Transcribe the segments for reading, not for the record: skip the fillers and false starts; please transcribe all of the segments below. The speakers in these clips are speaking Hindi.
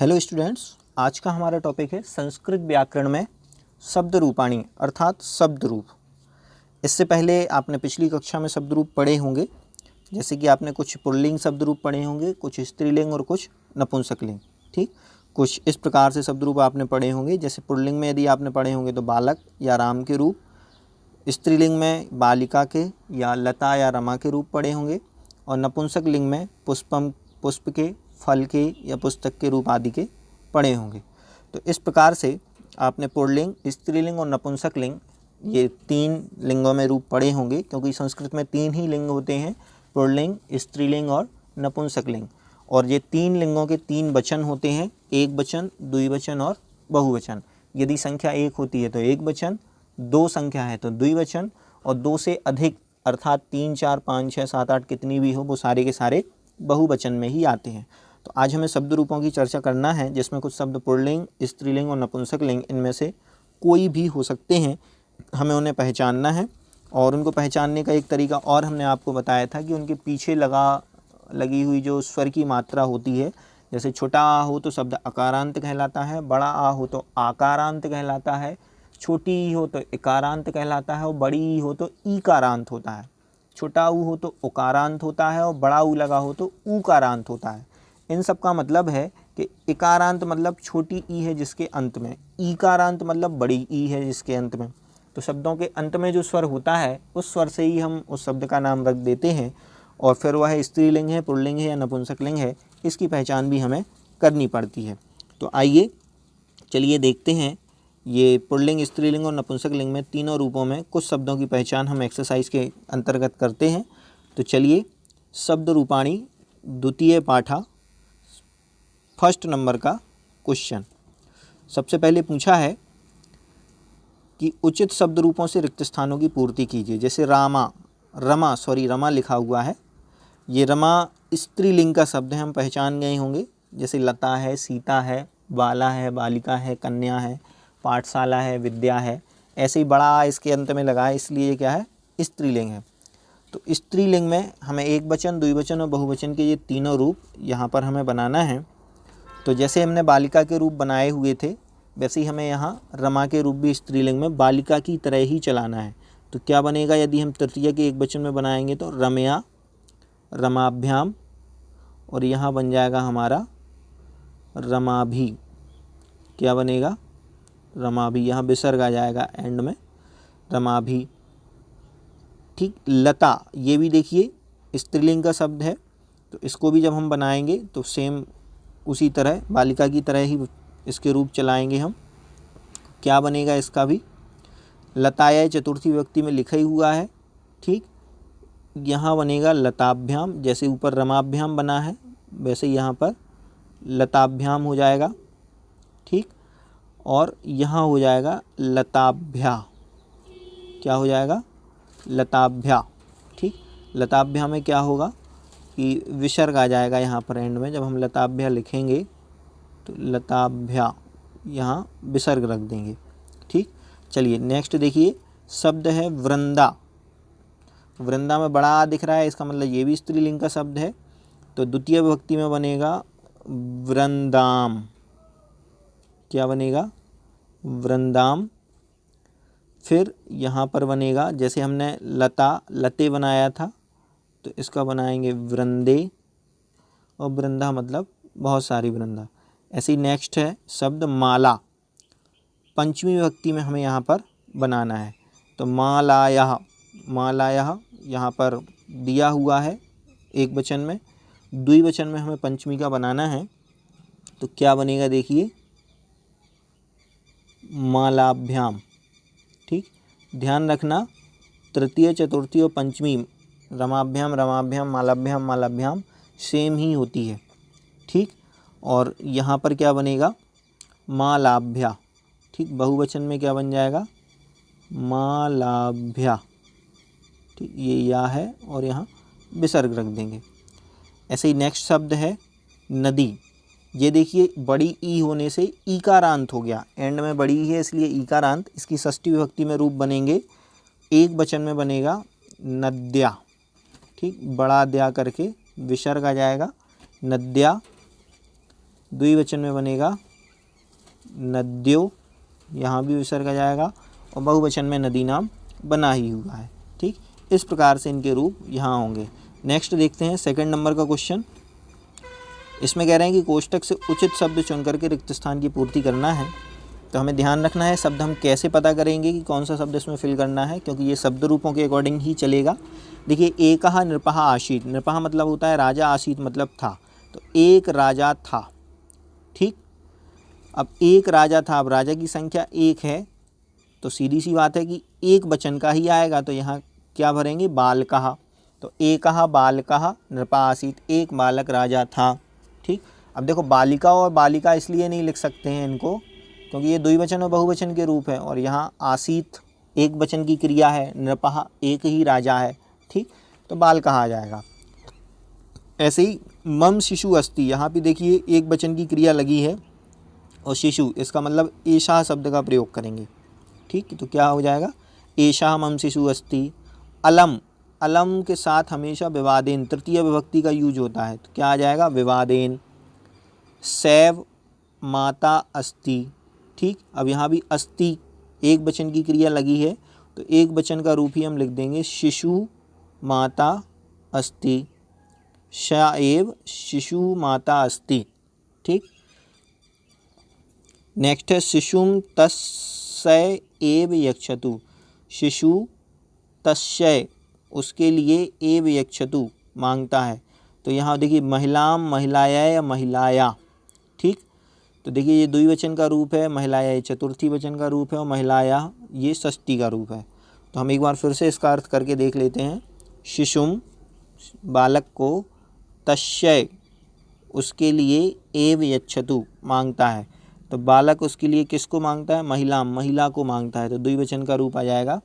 हेलो स्टूडेंट्स, आज का हमारा टॉपिक है संस्कृत व्याकरण में शब्द रूपाणी अर्थात शब्द रूप। इससे पहले आपने पिछली कक्षा में शब्द रूप पढ़े होंगे, जैसे कि आपने कुछ पुल्लिंग शब्द रूप पढ़े होंगे, कुछ स्त्रीलिंग और कुछ नपुंसकलिंग। ठीक, कुछ इस प्रकार से शब्द रूप आपने पढ़े होंगे। जैसे पुल्लिंग में यदि आपने पढ़े होंगे तो बालक या राम के रूप, स्त्रीलिंग में बालिका के या लता या रमा के रूप पढ़े होंगे, और नपुंसक लिंग में पुष्पम पुष्प के, फल के या पुस्तक के रूप आदि के पढ़े होंगे। तो इस प्रकार से आपने पुल्लिंग, स्त्रीलिंग और नपुंसक लिंग ये तीन लिंगों में रूप पढ़े होंगे, क्योंकि संस्कृत में तीन ही लिंग होते हैं, पुल्लिंग, स्त्रीलिंग और नपुंसक लिंग। और ये तीन लिंगों के तीन वचन होते हैं, एक वचन, द्विवचन और बहुवचन। यदि संख्या एक होती है तो एक वचन, दो संख्या है तो द्विवचन, और दो से अधिक अर्थात 3, 4, 5, 6, 7, 8 कितनी भी हो वो सारे के सारे बहुवचन में ही आते हैं। तो आज हमें शब्द रूपों की चर्चा करना है, जिसमें कुछ शब्द पुल्लिंग, स्त्रीलिंग और नपुंसक लिंग इनमें से कोई भी हो सकते हैं। हमें उन्हें पहचानना है, और उनको पहचानने का एक तरीका और हमने आपको बताया था कि उनके पीछे लगी हुई जो स्वर की मात्रा होती है, जैसे छोटा आ हो तो शब्द अकारांत कहलाता है, बड़ा आ हो तो आकारांत कहलाता है, छोटी ई हो तो इकारांत कहलाता है, और बड़ी ई हो तो ईकारांत होता है। छोटा ऊ हो तो उकारांत होता है, और बड़ा ऊ लगा हो तो ऊकारांत होता है। इन सब का मतलब है कि इकारांत मतलब छोटी ई है जिसके अंत में, ईकारांत मतलब बड़ी ई है जिसके अंत में। तो शब्दों के अंत में जो स्वर होता है उस स्वर से ही हम उस शब्द का नाम रख देते हैं, और फिर वह स्त्रीलिंग है, पुल्लिंग है या नपुंसक लिंग है, इसकी पहचान भी हमें करनी पड़ती है। तो आइए चलिए देखते हैं ये पुल्लिंग, स्त्रीलिंग और नपुंसक लिंग में तीनों रूपों में कुछ शब्दों की पहचान हम एक्सरसाइज के अंतर्गत करते हैं। तो चलिए, शब्द रूपाणी द्वितीय पाठा फर्स्ट नंबर का क्वेश्चन। सबसे पहले पूछा है कि उचित शब्द रूपों से रिक्त स्थानों की पूर्ति कीजिए। जैसे रमा लिखा हुआ है, ये रमा स्त्रीलिंग का शब्द है, हम पहचान गए होंगे। जैसे लता है, सीता है, बाला है, बालिका है, कन्या है, पाठशाला है, विद्या है, ऐसे ही बड़ा इसके अंत में लगा है, इसलिए ये क्या है, स्त्रीलिंग है। तो स्त्रीलिंग में हमें एक वचन, द्विवचन और बहुवचन के ये तीनों रूप यहाँ पर हमें बनाना है। तो जैसे हमने बालिका के रूप बनाए हुए थे, वैसे ही हमें यहाँ रमा के रूप भी स्त्रीलिंग में बालिका की तरह ही चलाना है। तो क्या बनेगा, यदि हम तृतीय के एक वचन में बनाएंगे तो रमया, रमाभ्याम, और यहाँ बन जाएगा हमारा रमाभि। क्या बनेगा, रमाभि, यहाँ विसर्ग आ जाएगा एंड में, रमाभि। ठीक, लता, ये भी देखिए स्त्रीलिंग का शब्द है, तो इसको भी जब हम बनाएंगे तो सेम उसी तरह बालिका की तरह ही इसके रूप चलाएंगे हम। क्या बनेगा इसका भी, लताया चतुर्थी विभक्ति में लिखा ही हुआ है। ठीक, यहाँ बनेगा लताभ्याम, जैसे ऊपर रमाभ्याम बना है वैसे यहाँ पर लताभ्याम हो जाएगा। ठीक, और यहाँ हो जाएगा लताभ्या। क्या हो जाएगा, लताभ्या। ठीक, लताभ्या में क्या होगा कि विसर्ग आ जाएगा यहाँ पर एंड में। जब हम लताभ्या लिखेंगे तो लताभ्या यहाँ विसर्ग रख देंगे। ठीक, चलिए नेक्स्ट देखिए, शब्द है वृंदा। वृंदा में बड़ा आ दिख रहा है, इसका मतलब ये भी स्त्रीलिंग का शब्द है। तो द्वितीय विभक्ति में बनेगा वृंदाम। क्या बनेगा, वृंदाम। फिर यहाँ पर बनेगा, जैसे हमने लता लते बनाया था, तो इसका बनाएंगे वृंदे, और वृंदा मतलब बहुत सारी वृंदा। ऐसे ही नेक्स्ट है शब्द माला। पंचमी विभक्ति में हमें यहाँ पर बनाना है, तो मालायः, मालायः यहाँ पर दिया हुआ है एक वचन में, द्विवचन में हमें पंचमी का बनाना है। तो क्या बनेगा देखिए, मालाभ्याम। ठीक, ध्यान रखना तृतीय, चतुर्थी और पंचमी रमाभ्याम, रमाभ्याम, मालाभ्याम, मालाभ्याम सेम ही होती है। ठीक, और यहाँ पर क्या बनेगा, मालाभ्या। ठीक, बहुवचन में क्या बन जाएगा, मालाभ्या। ठीक, ये या है और यहाँ विसर्ग रख देंगे। ऐसे ही नेक्स्ट शब्द है नदी। ये देखिए बड़ी ई होने से ईकारांत हो गया, एंड में बड़ी है इसलिए ईकारांत। इसकी षष्ठी विभक्ति में रूप बनेंगे, एक वचन में बनेगा नद्या। ठीक, बड़ा द्या करके विसर्ग आ जाएगा, नद्या। द्विवचन में बनेगा नद्यो, यहाँ भी विसर्ग आ जाएगा, और बहुवचन में नदी नाम बना ही हुआ है। ठीक, इस प्रकार से इनके रूप यहाँ होंगे। नेक्स्ट देखते हैं सेकंड नंबर का क्वेश्चन। इसमें कह रहे हैं कि कोष्टक से उचित शब्द चुन करके रिक्त स्थान की पूर्ति करना है। तो हमें ध्यान रखना है शब्द हम कैसे पता करेंगे कि कौन सा शब्द इसमें फिल करना है, क्योंकि ये शब्द रूपों के अकॉर्डिंग ही चलेगा। देखिए, एकः नृपः आसीत्, नृपः मतलब होता है राजा, आसीत् मतलब था, तो एक राजा था। ठीक, अब एक राजा था, अब राजा की संख्या एक है, तो सीधी सी बात है कि एक वचन का ही आएगा, तो यहाँ क्या भरेंगे, बालकः। तो एकः बालकः नृपः आसीत्, एक बालक राजा था। ठीक, अब देखो बालिका और बालिका इसलिए नहीं लिख सकते हैं इनको, क्योंकि ये द्विवचन और बहुवचन के रूप हैं, और यहाँ आसीत् एक वचन की क्रिया है, नृपः एक ही राजा है। ठीक, तो बालकः आ जाएगा। ऐसे ही मम शिशु अस्ति, यहाँ पे देखिए एक वचन की क्रिया लगी है, और शिशु इसका मतलब एषः शब्द का प्रयोग करेंगे। ठीक, तो क्या हो जाएगा, एषः मम शिशु अस्ति। अलम, अलम के साथ हमेशा विवादेन तृतीय विभक्ति का यूज होता है, तो क्या आ जाएगा, विवादेन। सैव माता अस्ति। ठीक, अब यहाँ भी अस्ति एक वचन की क्रिया लगी है, तो एक वचन का रूप ही हम लिख देंगे, शिशु माता अस्ति। स एव शिशु माता अस्ति। ठीक, नेक्स्ट है शिशुम तस्य एव यक्षतु, शिशु तस्य उसके लिए एव यक्षतु मांगता है, तो यहाँ देखिए महिलाम, महिलाया या महिलाया। ठीक, तो देखिए ये द्विवचन का रूप है, महिलाया ये चतुर्थी वचन का रूप है, और महिलाया ये षष्ठी का रूप है। तो हम एक बार फिर से इसका अर्थ करके देख लेते हैं। शिशुम बालक को, तस्य उसके लिए, एव यच्छतु मांगता है, तो बालक उसके लिए किसको मांगता है, महिलाम महिला को मांगता है, तो द्विवचन का रूप आ जाएगा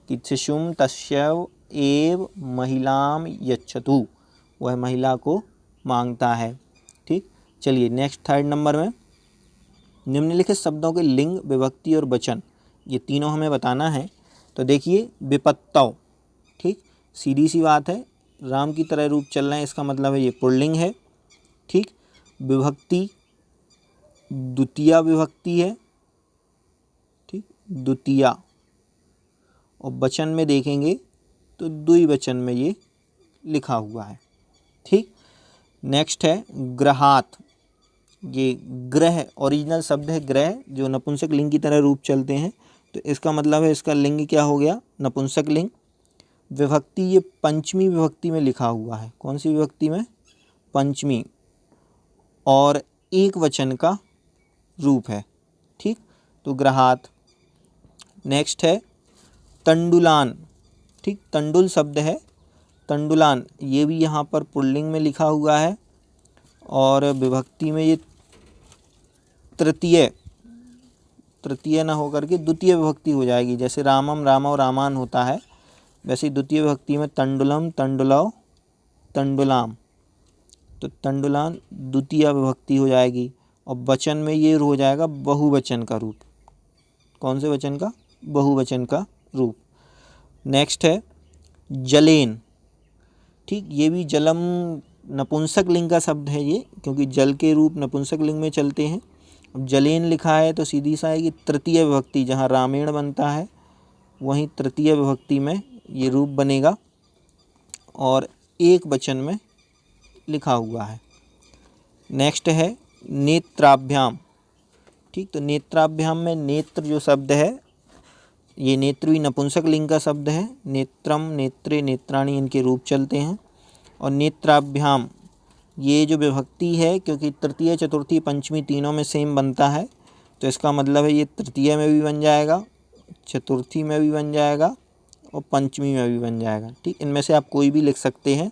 कि शिशुम तस्य एव महिलाम यच्छतु, वह महिला को मांगता है। ठीक, चलिए नेक्स्ट थर्ड नंबर में निम्नलिखित शब्दों के लिंग, विभक्ति और वचन ये तीनों हमें बताना है। तो देखिए विपत्तौ, ठीक, सीधी सी बात है, राम की तरह रूप चल रहे हैं, इसका मतलब है ये पुल्लिंग है। ठीक, विभक्ति द्वितीया विभक्ति है। ठीक, द्वितीया, और वचन में देखेंगे तो द्विवचन में ये लिखा हुआ है। ठीक, नेक्स्ट है ग्रहात, ये ग्रह ओरिजिनल शब्द है ग्रह, जो नपुंसक लिंग की तरह रूप चलते हैं, तो इसका मतलब है इसका लिंग क्या हो गया, नपुंसक लिंग। विभक्ति ये पंचमी विभक्ति में लिखा हुआ है, कौन सी विभक्ति में, पंचमी, और एक वचन का रूप है। ठीक, तो ग्रहात। नेक्स्ट है तंडुलान। ठीक, तंडुल शब्द है, तंडुलान ये भी यहाँ पर पुल्लिंग में लिखा हुआ है, और विभक्ति में ये तृतीय ना होकर के द्वितीय विभक्ति हो जाएगी। जैसे रामम रामव रामान होता है, वैसे ही द्वितीय विभक्ति में तंडुलम तंडुलव तंडुलाम, तो तंडुलान द्वितीय विभक्ति हो जाएगी, और वचन में ये हो जाएगा बहुवचन का रूप। कौन से वचन का, बहुवचन का रूप। नेक्स्ट है जलेन। ठीक, ये भी जलम नपुंसक लिंग का शब्द है ये, क्योंकि जल के रूप नपुंसक लिंग में चलते हैं। अब जलेन लिखा है तो सीधी सा है कि तृतीय विभक्ति, जहाँ रामेण बनता है वहीं तृतीय विभक्ति में ये रूप बनेगा, और एक वचन में लिखा हुआ है। नेक्स्ट है नेत्राभ्याम। ठीक, तो नेत्राभ्याम में नेत्र जो शब्द है, ये नेत्र भी नपुंसक लिंग का शब्द है। नेत्रम, नेत्रे, नेत्राणी इनके रूप चलते हैं। और नेत्राभ्याम ये जो विभक्ति है, क्योंकि तृतीय चतुर्थी पंचमी तीनों में सेम बनता है, तो इसका मतलब है ये तृतीय में भी बन जाएगा, चतुर्थी में भी बन जाएगा, और पंचमी में भी बन जाएगा। ठीक, इनमें से आप कोई भी लिख सकते हैं,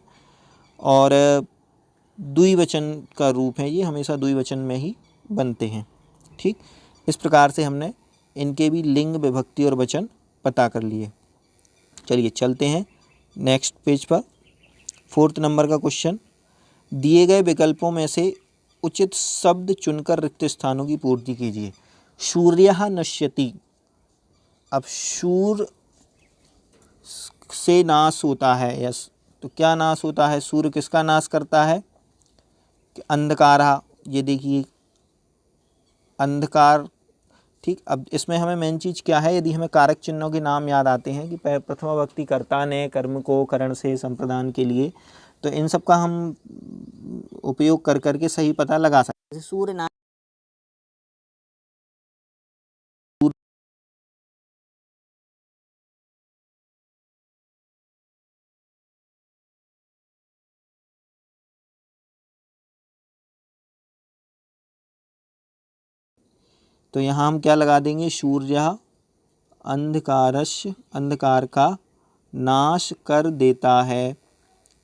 और द्विवचन का रूप है ये, हमेशा द्विवचन में ही बनते हैं। ठीक, इस प्रकार से हमने इनके भी लिंग, विभक्ति और वचन पता कर लिए। चलिए चलते हैं नेक्स्ट पेज पर। फोर्थ नंबर का क्वेश्चन, दिए गए विकल्पों में से उचित शब्द चुनकर रिक्त स्थानों की पूर्ति कीजिए। सूर्यः नश्यति, अब सूर्य से नाश होता है, यस, तो क्या नाश होता है, सूर्य किसका नाश करता है, कि अंधकारः, ये देखिए अंधकार। ठीक, अब इसमें हमें मेन चीज़ क्या है, यदि हमें कारक चिन्हों के नाम याद आते हैं कि प्रथमा भक्ति कर्ता ने कर्म को करण से संप्रदान के लिए, तो इन सब का हम उपयोग कर करके सही पता लगा सकते हैं। सूर्य नाम तो यहाँ हम क्या लगा देंगे, सूर्य अंधकारस्य, अंधकार का नाश कर देता है।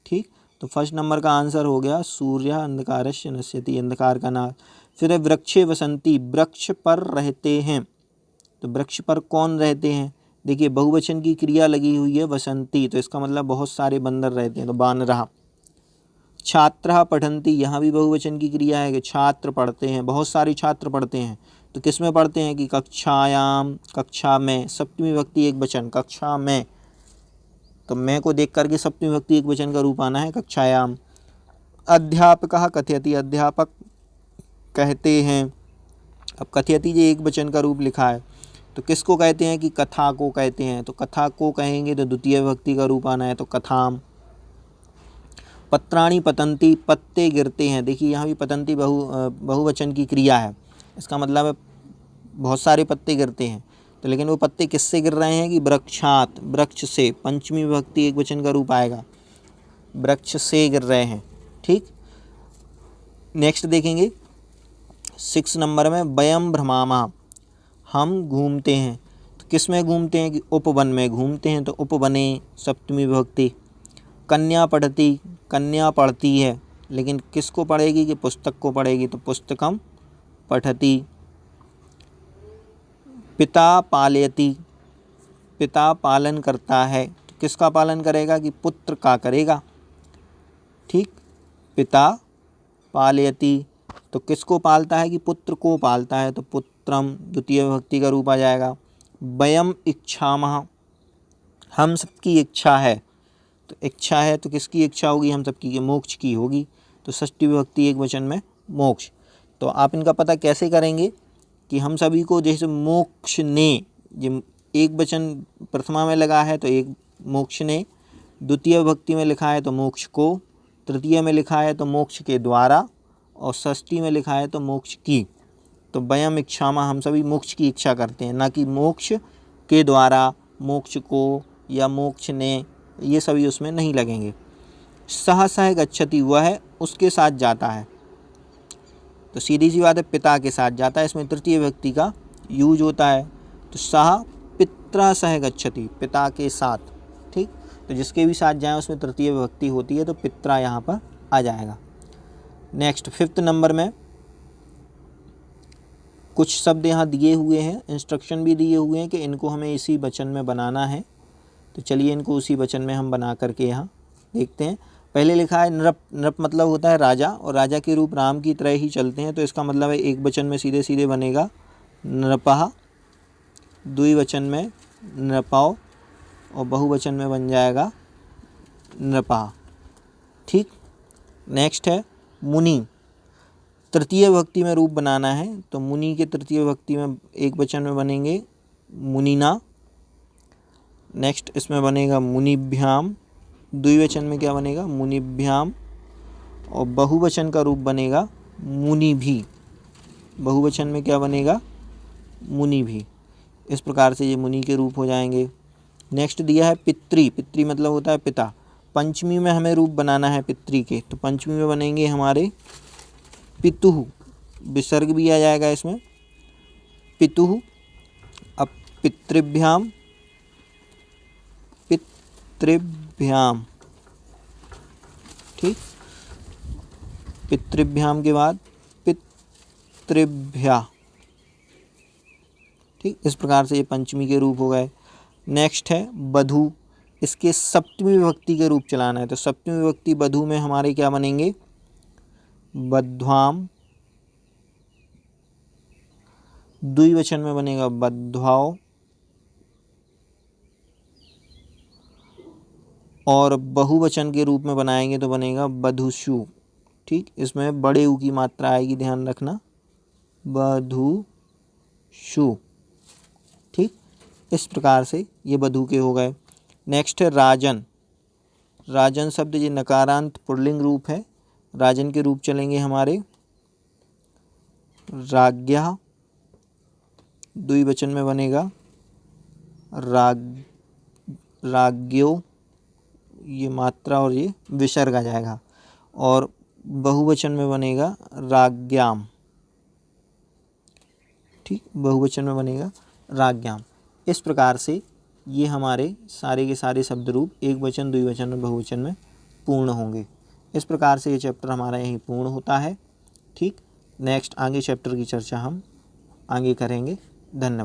ठीक, तो फर्स्ट नंबर का आंसर हो गया सूर्य अंधकारस्य नश्यति, अंधकार का नाश। फिर है वृक्षे वसंती, वृक्ष पर रहते हैं। तो वृक्ष पर कौन रहते हैं, देखिए बहुवचन की क्रिया लगी हुई है वसंती, तो इसका मतलब बहुत सारे बंदर रहते हैं, तो बानरहा। छात्रः पठन्ति, यहाँ भी बहुवचन की क्रिया है कि छात्र पढ़ते हैं, बहुत सारे छात्र पढ़ते हैं। तो किस में पढ़ते हैं कि कक्षायाम, कक्षा में, सप्तमी विभक्ति एक वचन, कक्षा में, तो मैं को देख करके सप्तमी विभक्ति एक वचन का रूप आना है कक्षायाम। अध्यापकः कथयति, अध्यापक कहते हैं। अब कथयति ये एक वचन का रूप लिखा है, तो किसको कहते हैं कि कथा को कहते हैं, तो कथा को कहेंगे तो द्वितीय विभक्ति का रूप आना है, तो कथाम। पत्राणि पतन्ति, पत्ते गिरते हैं, देखिए यहाँ भी पतन्ति बहुवचन की क्रिया है, इसका मतलब है बहुत सारे पत्ते गिरते हैं। तो लेकिन वो पत्ते किससे गिर रहे हैं कि वृक्षात, वृक्ष से, पंचमी विभक्ति एक वचन का रूप आएगा, वृक्ष से गिर रहे हैं। ठीक, नेक्स्ट देखेंगे 6 नंबर में वयम भ्रमामः, हम घूमते हैं। तो किस में घूमते हैं कि उपवन में घूमते हैं, तो उपवने सप्तमी विभक्ति। कन्या पढ़ती, कन्या पढ़ती है, लेकिन किसको पढ़ेगी कि पुस्तक को पढ़ेगी, तो पुस्तकम पठति। पिता पालयति, पिता पालन करता है, तो किसका पालन करेगा कि पुत्र का करेगा। ठीक, पिता पालयति, तो किसको पालता है कि पुत्र को पालता है, तो पुत्रम द्वितीय विभक्ति का रूप आ जाएगा। वयम इच्छामः, हम सबकी इच्छा है, तो इच्छा है तो किसकी इच्छा होगी, हम सबकी, के मोक्ष की होगी, तो षष्ठी विभक्ति एक वचन में मोक्ष। तो आप इनका पता कैसे करेंगे कि हम सभी को, जैसे मोक्ष ने, ये एक वचन प्रथमा में लगा है तो एक मोक्ष ने, द्वितीय विभक्ति में लिखा है तो मोक्ष को, तृतीय में लिखा है तो मोक्ष के द्वारा, और षष्ठी में लिखा है तो मोक्ष की। तो वयम इच्छामः, हम सभी मोक्ष की इच्छा करते हैं, ना कि मोक्ष के द्वारा, मोक्ष को या मोक्ष ने, ये सभी उसमें नहीं लगेंगे। सह सह गच्छति, वह उसके साथ जाता है, तो सीधी सी बात है पिता के साथ जाता है, इसमें तृतीय विभक्ति का यूज होता है। तो सह पित्रा सह गच्छति, पिता के साथ। ठीक, तो जिसके भी साथ जाए उसमें तृतीय विभक्ति होती है, तो पित्रा यहाँ पर आ जाएगा। नेक्स्ट 5th नंबर में कुछ शब्द यहाँ दिए हुए हैं, इंस्ट्रक्शन भी दिए हुए हैं कि इनको हमें इसी वचन में बनाना है। तो चलिए इनको उसी वचन में हम बना करके यहाँ देखते हैं। पहले लिखा है नृप, नृप मतलब होता है राजा, और राजा के रूप राम की तरह ही चलते हैं, तो इसका मतलब है एक वचन में सीधे सीधे बनेगा नृपः, द्विवचन में नृपौ, और बहुवचन में बन जाएगा नृपः। ठीक, नेक्स्ट है मुनि, तृतीय विभक्ति में रूप बनाना है, तो मुनि के तृतीय विभक्ति में एक वचन में बनेंगे मुनिना। नेक्स्ट इसमें बनेगा मुनिभ्याम, द्विवचन में क्या बनेगा मुनिभ्याम, और बहुवचन का रूप बनेगा मुनि भी, बहुवचन में क्या बनेगा मुनि भी। इस प्रकार से ये मुनि के रूप हो जाएंगे। नेक्स्ट दिया है पितृ, पितृ मतलब होता है पिता, पंचमी में हमें रूप बनाना है पितृ के, तो पंचमी में बनेंगे हमारे पितुः, विसर्ग भी आ जाएगा इसमें पितुः। अब पितृभ्याम, पितृभ्याम, ठीक, पितृभ्याम के बाद पितृभ्या। ठीक, इस प्रकार से ये पंचमी के रूप हो गए। नेक्स्ट है बधू, इसके सप्तमी विभक्ति के रूप चलाना है, तो सप्तमी विभक्ति बधू में हमारे क्या बनेंगे बध्वाम, द्विवचन में बनेगा बध्वाओ, और बहुवचन के रूप में बनाएंगे तो बनेगा बधुषु। ठीक, इसमें बड़े ऊ की मात्रा आएगी, ध्यान रखना, बधूषु। ठीक, इस प्रकार से ये बधू के हो गए। नेक्स्ट है राजन। राजन शब्द ये नकारांत पुल्लिंग रूप है। राजन के रूप चलेंगे हमारे राज्ञा, द्विवचन में बनेगा राज्ञो, ये मात्रा और ये विसर्ग आ जाएगा, और बहुवचन में बनेगा राज्ञाम। ठीक, बहुवचन में बनेगा राज्ञाम। इस प्रकार से ये हमारे सारे के सारे शब्द रूप एक वचन, द्विवचन और बहुवचन में पूर्ण होंगे। इस प्रकार से ये चैप्टर हमारा यहीं पूर्ण होता है। ठीक, नेक्स्ट आगे चैप्टर की चर्चा हम आगे करेंगे। धन्यवाद।